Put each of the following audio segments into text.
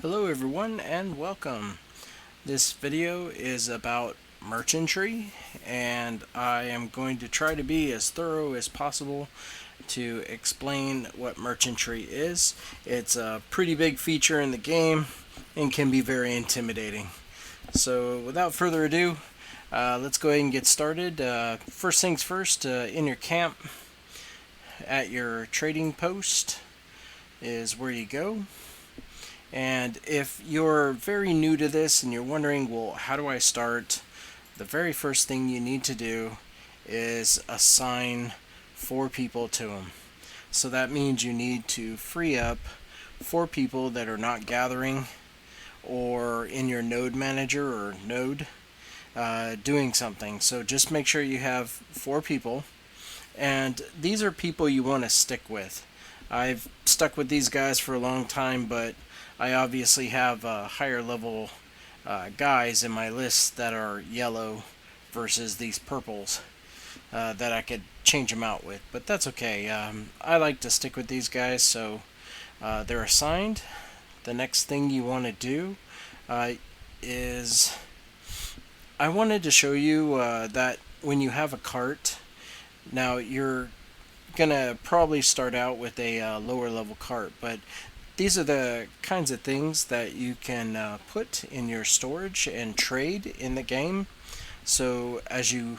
Hello everyone and welcome. This video is about merchantry and I am going to try to be as thorough as possible to explain what merchantry is. It's a pretty big feature in the game and can be very intimidating. So without further ado, let's go ahead and get started. First things first, in your camp at your trading post is where you go. And if you're very new to this and you're wondering, well, how do I start? The very first thing you need to do is assign 4 people to them. So that means you need to free up 4 people that are not gathering or in your node manager or node doing something. So just make sure you have 4 people. And these are people you want to stick with. I've stuck with these guys for a long time, but I obviously have higher level guys in my list that are yellow versus these purples that I could change them out with. But that's okay. I like to stick with these guys, so they're assigned. The next thing you want to do is I wanted to show you that when you have a cart, now you're gonna probably start out with a lower level cart, but these are the kinds of things that you can put in your storage and trade in the game. So as you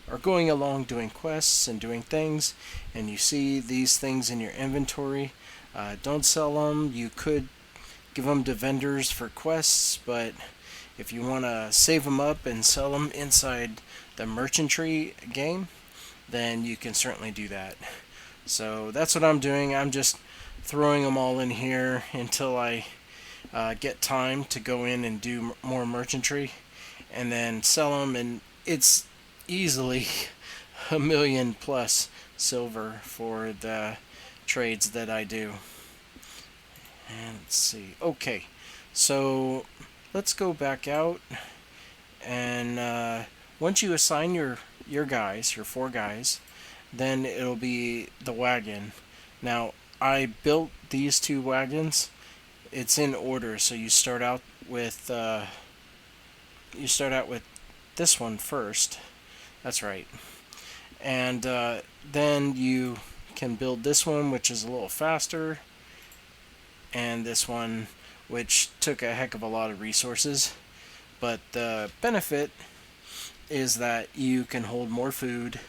are going along doing quests and doing things, and you see these things in your inventory, don't sell them. You could give them to vendors for quests, but if you want to save them up and sell them inside the merchantry game, then you can certainly do that. So that's what I'm doing. I'm just throwing them all in here until I get time to go in and do more merchantry and then sell them. And it's easily a million plus silver for the trades that I do. And let's see. Okay, so let's go back out and once you assign your guys, your 4 guys, then it'll be the wagon. Now, I built these 2 wagons. It's in order, so you start out with this one first. That's right, and then you can build this one, which is a little faster, and this one, which took a heck of a lot of resources. But the benefit is that you can hold more food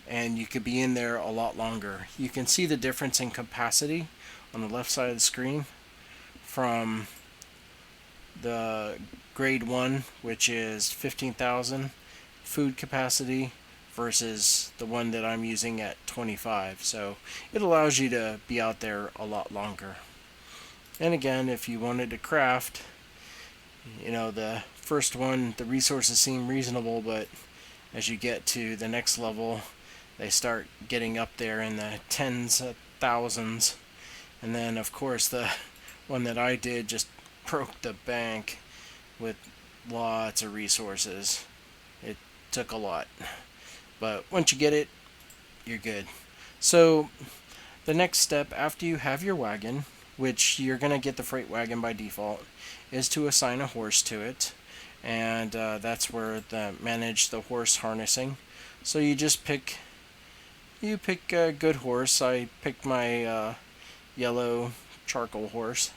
and you could be in there a lot longer. You can see the difference in capacity on the left side of the screen from the grade 1, which is 15,000 food capacity, versus the one that I'm using at 25. So it allows you to be out there a lot longer. And again, if you wanted to craft, the first one, the resources seem reasonable, but as you get to the next level, they start getting up there in the tens of thousands. And then, of course, the one that I did just broke the bank with lots of resources. It took a lot. But once you get it, you're good. So, the next step after you have your wagon, which you're going to get the freight wagon by default, is to assign a horse to it. And that's where the manage the horse harnessing. So you pick a good horse. I picked my yellow charcoal horse.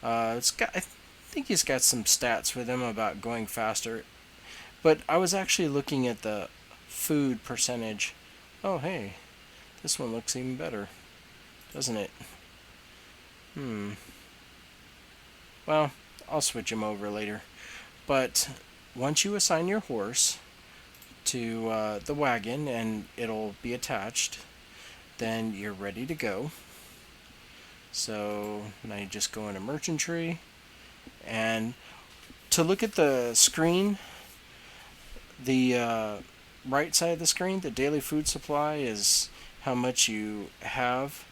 I think he's got some stats with him about going faster. But I was actually looking at the food percentage. Oh, hey, this one looks even better, doesn't it? Well, I'll switch him over later. But once you assign your horse to the wagon and it'll be attached, then you're ready to go. So now you just go into merchantry, and to look at the screen, the right side of the screen, the daily food supply is how much you have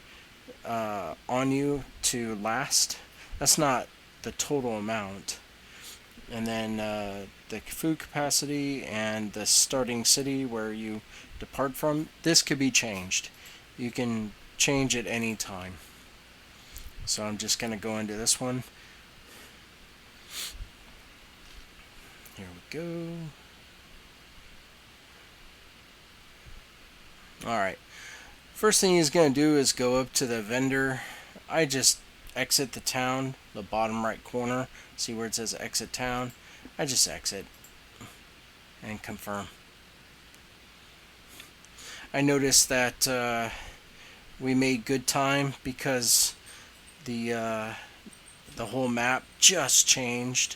on you to last. That's not the total amount. And then the food capacity and the starting city where you depart from, this could be changed. You can change at any time. So I'm just going to go into this one Here we go. Alright. First thing he's going to do is go up to the vendor. I just exit the town, the bottom right corner. See where it says exit town? I just exit and confirm. I noticed that we made good time because the whole map just changed.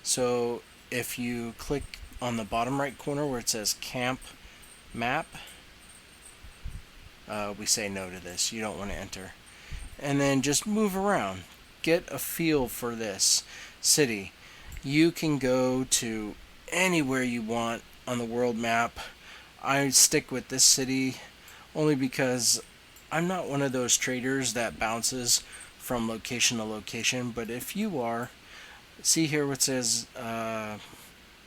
So if you click on the bottom right corner where it says camp map, we say no to this. You don't want to enter. And then just move around. Get a feel for this city. You can go to anywhere you want on the world map. I stick with this city only because I'm not one of those traders that bounces from location to location, but if you are, see here what it says, let's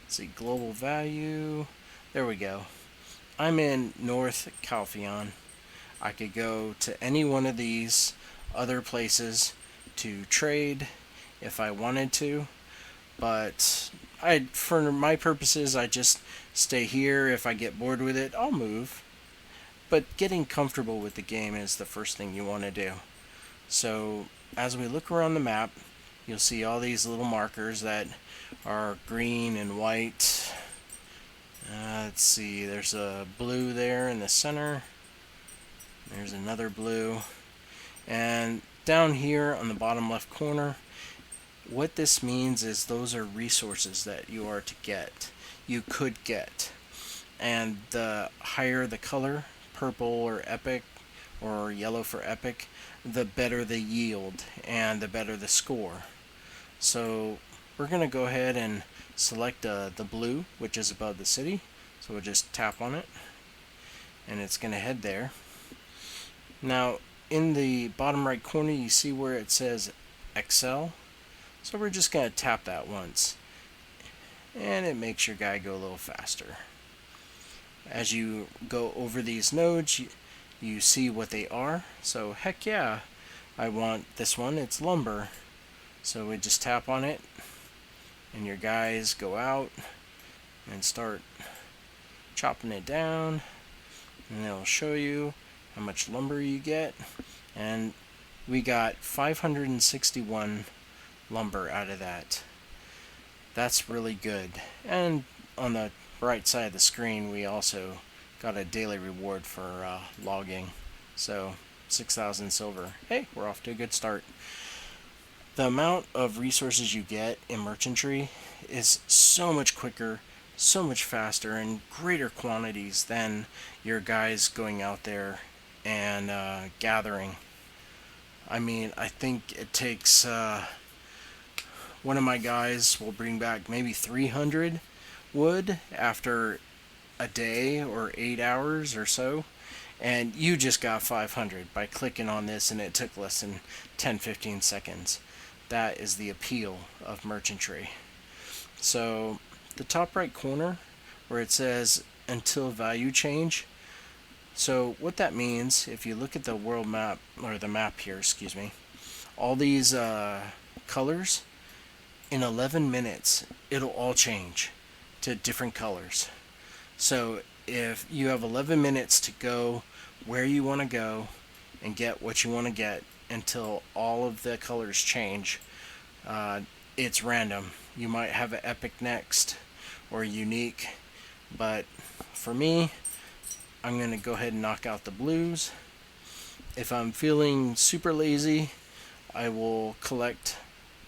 see, global value, there we go. I'm in North Calpheon. I could go to any one of these other places to trade if I wanted to, but for my purposes, I just stay here. If I get bored with it, I'll move. But getting comfortable with the game is the first thing you want to do. So as we look around the map, you'll see all these little markers that are green and white. Let's see, there's a blue there in the center. There's another blue. And down here on the bottom left corner, what this means is those are resources that you are to get. You could get. And the higher the color, purple or epic, or yellow for epic, the better the yield and the better the score. So we're going to go ahead and select the blue, which is above the city. So we'll just tap on it, and it's going to head there. Now, in the bottom right corner, you see where it says Excel. So we're just going to tap that once, and it makes your guy go a little faster. As you go over these nodes, you see what they are. So heck yeah, I want this one. It's lumber. So we just tap on it, and your guys go out and start chopping it down, and it'll show you how much lumber you get. And we got 561 lumber out of that. That's really good. And on the right side of the screen, we also got a daily reward for logging. So 6,000 silver. Hey, we're off to a good start. The amount of resources you get in merchantry is so much quicker, so much faster, and greater quantities than your guys going out there and gathering. I mean, I think it takes one of my guys will bring back maybe 300 wood after a day or 8 hours or so, and you just got 500 by clicking on this, and it took less than 10-15 seconds. That is the appeal of merchantry. So the top right corner where it says until value change, so what that means, if you look at the world map, or the map here, excuse me, all these colors, in 11 minutes it'll all change to different colors. So if you have 11 minutes to go where you want to go and get what you want to get until all of the colors change, it's random. You might have an epic next or unique, but for me, I'm going to go ahead and knock out the blues. If I'm feeling super lazy, I will collect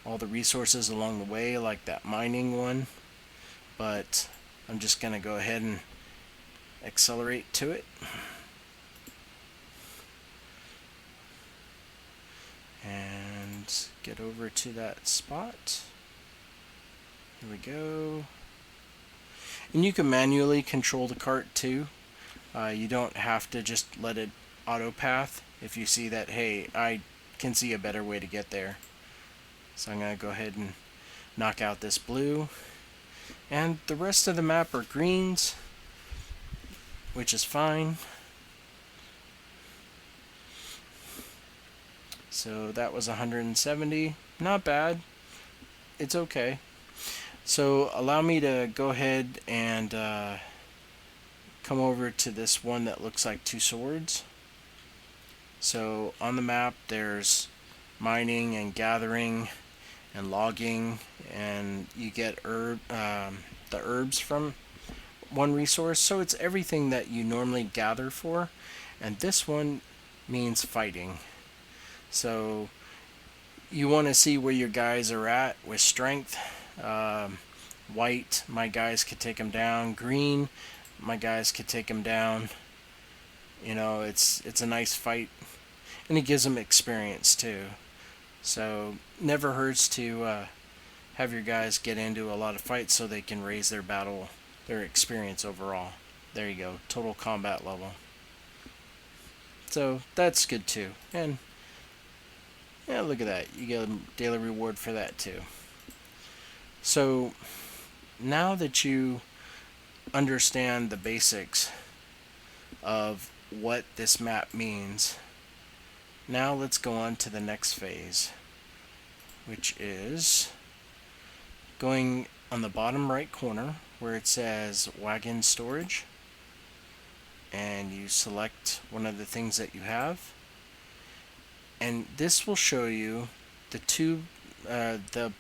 all the resources along the way, like that mining one, but I'm just going to go ahead and accelerate to it. And get over to that spot. Here we go. And you can manually control the cart too. You don't have to just let it auto path if you see that, hey, I can see a better way to get there. So I'm going to go ahead and knock out this blue. And the rest of the map are greens, which is fine. So that was 170. Not bad. It's okay. So allow me to go ahead and come over to this one that looks like two swords. So on the map there's mining and gathering and logging, and you get the herbs from one resource. So it's everything that you normally gather for, and this one means fighting. So you want to see where your guys are at with strength. White, my guys could take them down. Green, my guys could take them down. You know, it's a nice fight, and it gives them experience too. So never hurts to have your guys get into a lot of fights so they can raise their experience overall. There you go, total combat level. So that's good too. And yeah, look at that. You get a daily reward for that too. So now that you understand the basics of what this map means, now let's go on to the next phase, which is going on the bottom right corner where it says wagon storage, and you select one of the things that you have, and this will show you the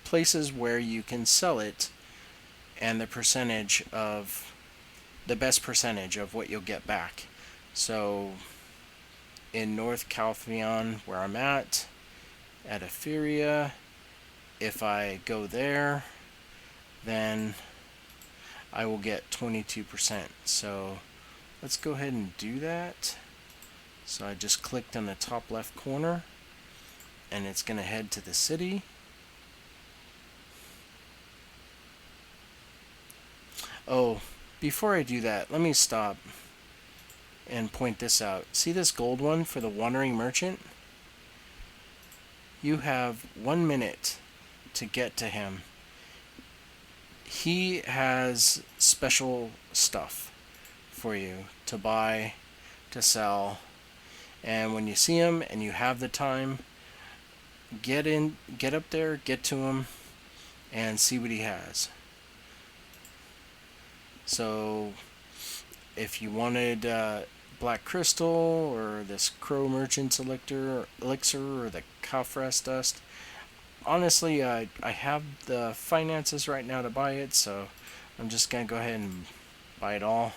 places where you can sell it and the best percentage of what you'll get back. So in North Calpheon, where I'm at Ephyria, if I go there, then I will get 22%. So let's go ahead and do that. So I just clicked on the top left corner, and it's going to head to the city. Oh, before I do that, let me stop and point this out. See this gold one for the Wandering Merchant? You have 1 minute to get to him. He has special stuff for you to buy, to sell, and when you see him and you have the time, get up there, get to him, and see what he has. So if you wanted Black Crystal or this Crow Merchant's elixir or the Kaufrest Dust, honestly, I have the finances right now to buy it, so I'm just going to go ahead and buy it all.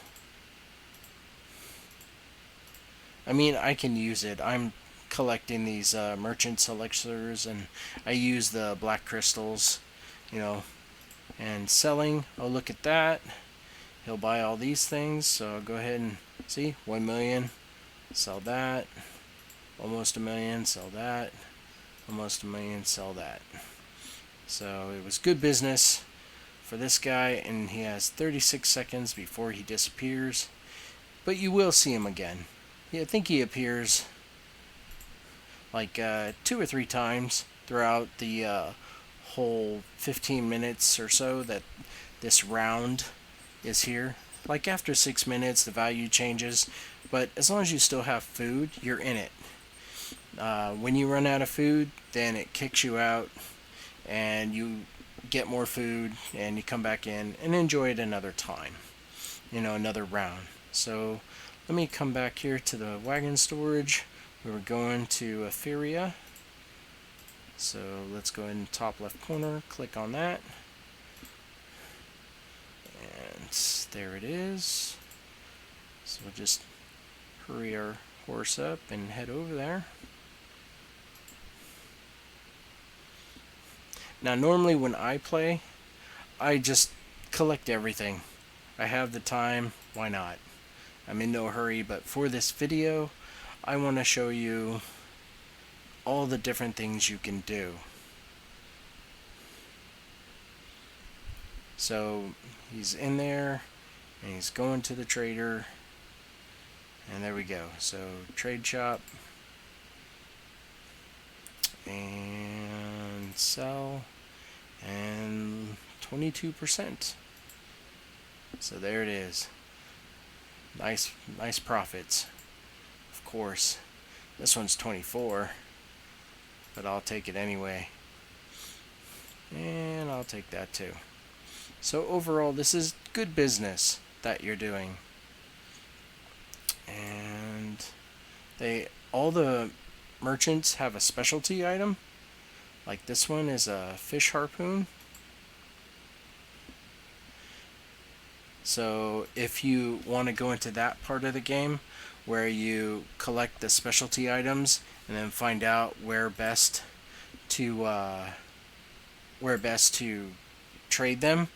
I mean, I can use it. I'm collecting these merchant's elixirs, and I use the black crystals, you know, and selling. Oh, look at that. He'll buy all these things, so I'll go ahead and see, 1 million, sell that, almost 1 million, sell that, almost 1 million, sell that. So it was good business for this guy, and he has 36 seconds before he disappears, but you will see him again. I think he appears like 2 or 3 times throughout the whole 15 minutes or so that this round is here. Like after 6 minutes the value changes, but as long as you still have food, you're in it. When you run out of food, then it kicks you out and you get more food and you come back in and enjoy it another time, another round. So let me come back here to the wagon storage. We were going to Ephyria, so let's go in the top left corner, click on that, and there it is. So we'll just hurry our horse up and head over there. Now normally when I play, I just collect everything. I have the time, why not? I'm in no hurry, but for this video, I want to show you all the different things you can do. So he's in there, and he's going to the trader, and there we go. So trade shop, and sell, and 22%. So there it is. Nice profits. Of course, this one's 24, but I'll take it anyway. And I'll take that too. So overall, this is good business that you're doing. And all the merchants have a specialty item. Like this one is a fish harpoon. So if you want to go into that part of the game where you collect the specialty items and then find out to where best to trade them,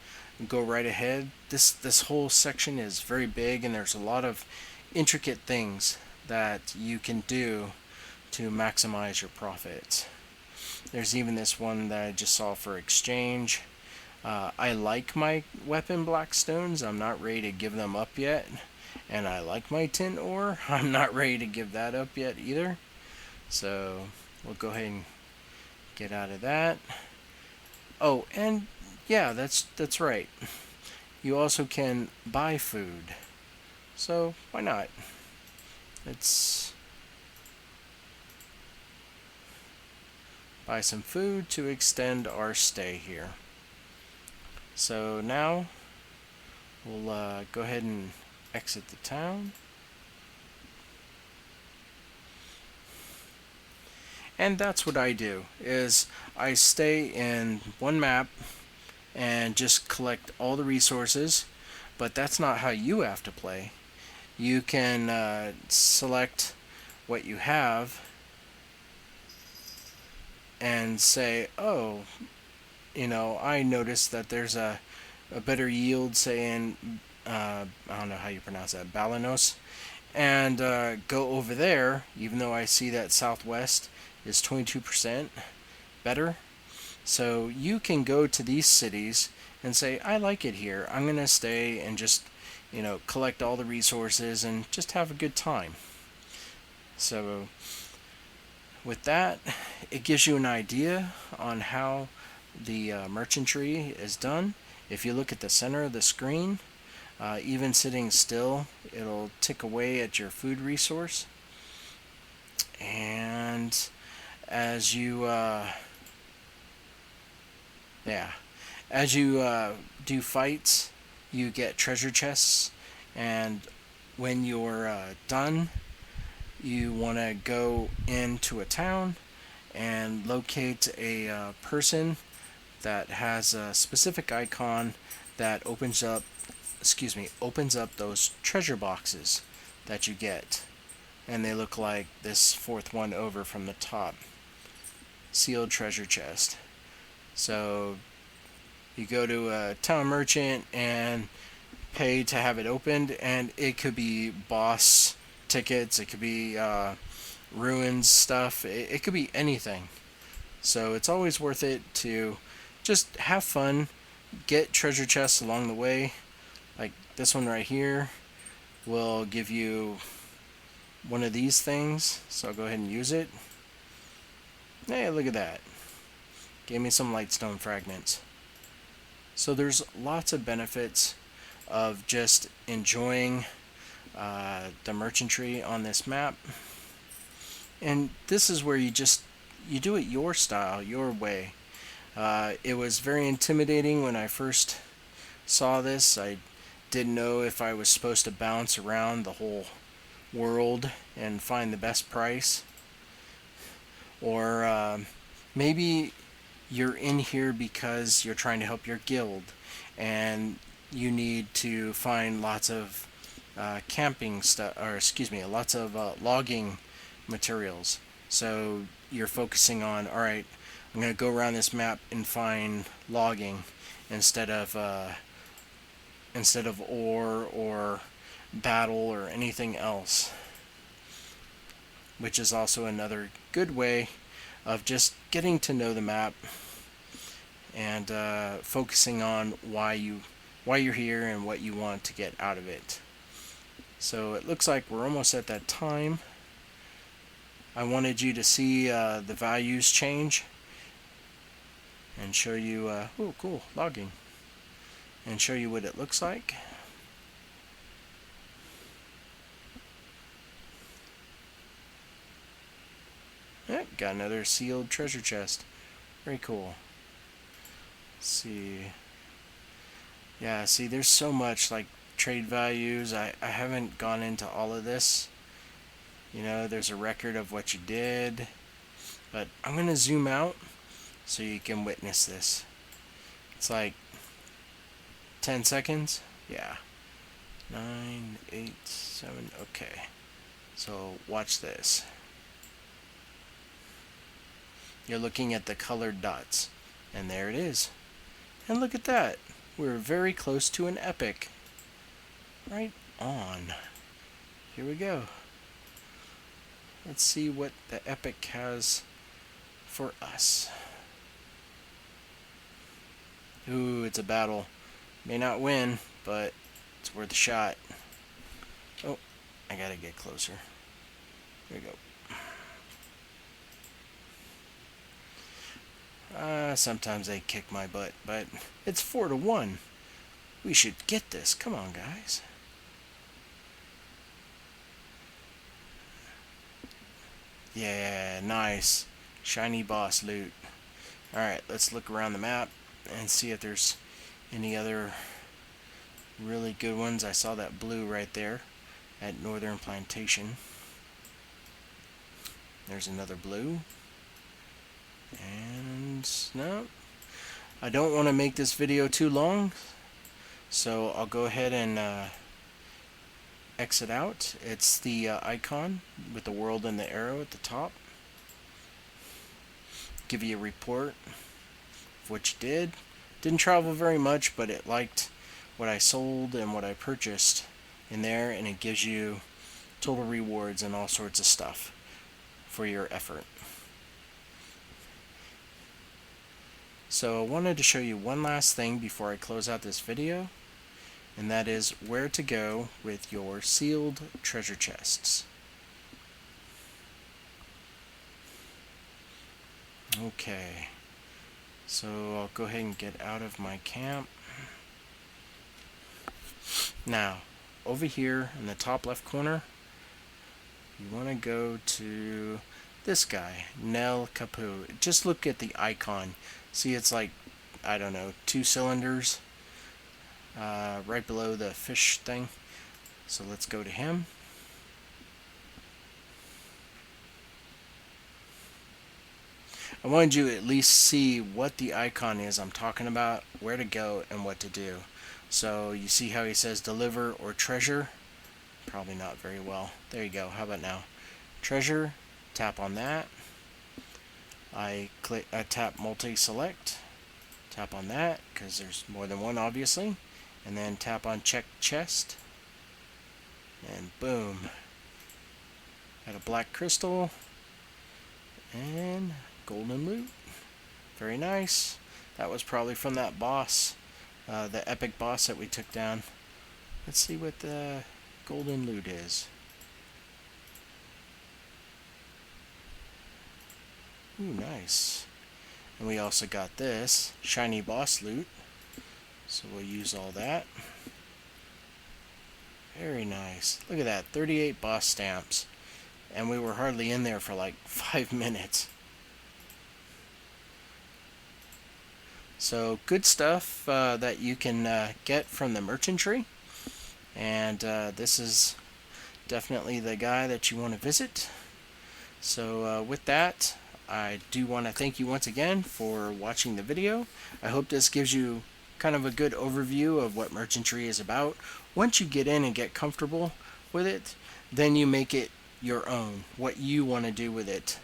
go right ahead. This whole section is very big and there's a lot of intricate things that you can do to maximize your profits. There's even this one that I just saw for exchange. I like my weapon blackstones. I'm not ready to give them up yet. And I like my tin ore. I'm not ready to give that up yet either. So we'll go ahead and get out of that. Oh, and yeah, that's right. You also can buy food. So why not? Let's buy some food to extend our stay here. So now we'll go ahead and exit the town. And that's what I do, is I stay in one map and just collect all the resources, but that's not how you have to play. You can select what you have and say, oh, I noticed that there's a better yield, say in, I don't know how you pronounce that, Balanos, and go over there, even though I see that Southwest is 22% better. So you can go to these cities and say, I like it here. I'm going to stay and just, collect all the resources and just have a good time. So with that, it gives you an idea on how the merchantry is done. If you look at the center of the screen, even sitting still, it'll tick away at your food resource. And as you do fights, you get treasure chests, and when you're done, you want to go into a town and locate a person that has a specific icon that opens up those treasure boxes that you get. And they look like this fourth one over from the top. Sealed treasure chest. So you go to a town merchant and pay to have it opened, and it could be boss tickets, it could be ruins stuff, it could be anything. So it's always worth it to just have fun, get treasure chests along the way. Like this one right here will give you one of these things, so I'll go ahead and use it. Hey, look at that. Gave me some lightstone fragments. So there's lots of benefits of just enjoying the merchantry on this map. And this is where you do it your style, your way. It was very intimidating when I first saw this. I didn't know if I was supposed to bounce around the whole world and find the best price. Or maybe you're in here because you're trying to help your guild and you need to find lots of camping stuff, or excuse me, lots of logging materials. So you're focusing on, all right, I'm going to go around this map and find logging instead of ore or battle or anything else, which is also another good way of just getting to know the map and focusing on why you're here and what you want to get out of it. So it looks like we're almost at that time. I wanted you to see the values change and show you, oh cool, logging, and show you what it looks like. Yep, got another sealed treasure chest. Very cool. Let's see. Yeah, see, there's so much like trade values. I haven't gone into all of this. You know, there's a record of what you did, but I'm going to zoom out so you can witness this. It's like 10 seconds. Yeah. 9, 8, 7. Okay. So watch this. You're looking at the colored dots, and there it is. And look at that. We're very close to an epic. Right on. Here we go. Let's see what the epic has for us. Ooh, it's a battle. May not win, but it's worth a shot. Oh, I gotta get closer. There we go. Sometimes they kick my butt, but it's 4-1. We should get this. Come on, guys. Yeah, nice. Shiny boss loot. Alright, let's look around the map and see if there's any other really good ones. I saw that blue right there at Northern Plantation. There's another blue. And no, I don't want to make this video too long, so I'll go ahead and exit out. It's the icon with the world and the arrow at the top. Give you a report of what you did. Didn't travel very much, but it liked what I sold and what I purchased in there, and it gives you total rewards and all sorts of stuff for your effort. So I wanted to show you one last thing before I close out this video, and that is where to go with your sealed treasure chests. Okay, so I'll go ahead and get out of my camp. Now, over here in the top left corner, you want to go to this guy, Nel Capu. Just look at the icon. See, it's like, I don't know, 2 cylinders right below the fish thing. So let's go to him. I wanted you to at least see what the icon is I'm talking about, where to go, and what to do. So you see how he says deliver or treasure? Probably not very well. There you go. How about now? Treasure, tap on that. I tap multi-select, tap on that because there's more than one obviously, and then tap on check chest, and boom, got a black crystal and golden loot. Very nice. That was probably from that boss, the epic boss that we took down. Let's see what the golden loot is. Ooh, nice. And we also got this shiny boss loot, so we'll use all that. Very nice. Look at that, 38 boss stamps, and we were hardly in there for like 5 minutes. So good stuff that you can get from the merchantry, and this is definitely the guy that you want to visit. So with that, I do want to thank you once again for watching the video. I hope this gives you kind of a good overview of what merchantry is about. Once you get in and get comfortable with it, then you make it your own, what you want to do with it.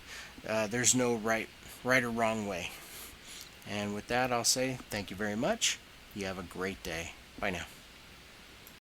There's no right or wrong way. And with that, I'll say thank you very much. You have a great day. Bye now.